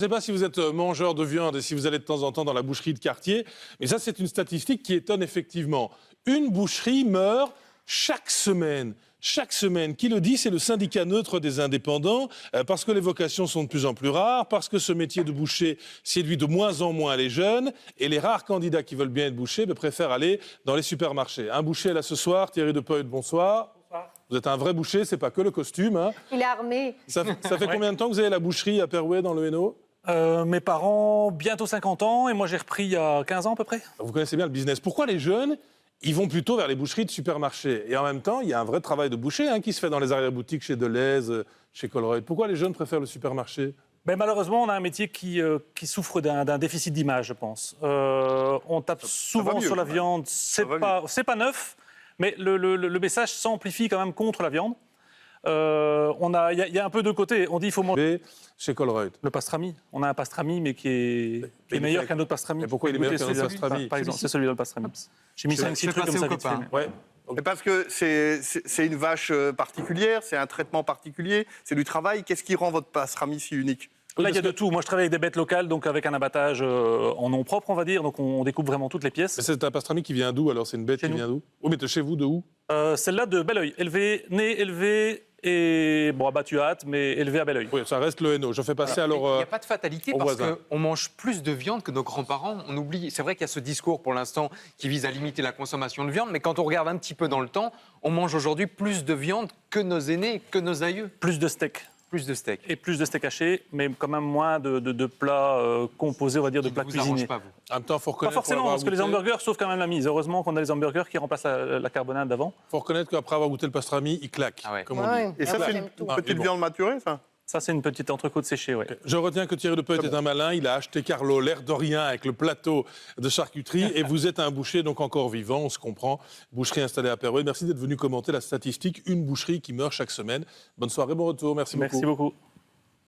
Je ne sais pas si vous êtes mangeur de viande et si vous allez de temps en temps dans la boucherie de quartier, mais ça, c'est une statistique qui étonne effectivement. Une boucherie meurt chaque semaine. Chaque semaine. Qui le dit? C'est le syndicat neutre des indépendants, parce que les vocations sont de plus en plus rares, parce que ce métier de boucher séduit de moins en moins les jeunes, et les rares candidats qui veulent bien être bouchers préfèrent aller dans les supermarchés. Un boucher là ce soir, Thierry de Poët, bonsoir. Vous êtes un vrai boucher, c'est pas que le costume. Hein. Il est armé. Ça fait combien de temps que vous avez la boucherie à Perouet dans le Hainaut? Mes parents, bientôt 50 ans, et moi j'ai repris il y a 15 ans à peu près. Vous connaissez bien le business. Pourquoi les jeunes, ils vont plutôt vers les boucheries de supermarchés? Et en même temps, il y a un vrai travail de boucher qui se fait dans les arrière-boutiques chez Deleuze, chez Colruyt. Pourquoi les jeunes préfèrent le supermarché? Malheureusement, on a un métier qui souffre d'un déficit d'image, je pense. On tape souvent sur la viande, c'est pas neuf, mais le message s'amplifie quand même contre la viande. Il y a un peu de côté. On dit qu'il faut manger. Chez Colruyt. Le pastrami. On a un pastrami, mais qui est meilleur qu'un autre pastrami. Mais pourquoi il est meilleur qu'un autre pastrami? Par exemple, c'est celui-là, le pastrami. J'ai mis 5-6 trucs comme ça vite fait. Ouais. Mais parce que c'est une vache particulière, c'est un traitement particulier, c'est du travail. Qu'est-ce qui rend votre pastrami si unique? Là, il y a de tout. Moi, je travaille avec des bêtes locales, donc avec un abattage en nom propre, on va dire. Donc, on découpe vraiment toutes les pièces. Mais c'est un pastrami qui vient d'où, alors? C'est une bête qui vient d'où? Oui, mais de chez vous, de où? Celle-là de Belleuil. Né, élevé et abattu à hâte, mais élevé à Belleuil. Oui, ça reste le Hainaut. Je fais passer alors. Il n'y a pas de fatalité parce qu'on mange plus de viande que nos grands-parents. On oublie. C'est vrai qu'il y a ce discours pour l'instant qui vise à limiter la consommation de viande, mais quand on regarde un petit peu dans le temps, on mange aujourd'hui plus de viande que nos aînés, que nos aïeux. Plus de steak. Plus de steak. Et plus de steak haché, mais quand même moins de plats composés, on va dire, de plats cuisinés. Pas, vous. En même temps, il faut reconnaître. Pas forcément, parce que les hamburgers sauvent quand même la mise. Heureusement qu'on a les hamburgers qui remplacent la carbonade d'avant. Il faut reconnaître qu'après avoir goûté le pastrami, il claque, comme on dit. Et ça, c'est une petite viande maturée, ça? Ça, c'est une petite entrecôte séchée, oui. Je retiens que Thierry de Poët est un malin. Il a acheté Carlo, l'air de rien, avec le plateau de charcuterie. Et vous êtes un boucher, donc encore vivant, on se comprend. Boucherie installée à Perouet. Merci d'être venu commenter la statistique. Une boucherie qui meurt chaque semaine. Bonne soirée, bon retour. Merci beaucoup. Merci beaucoup.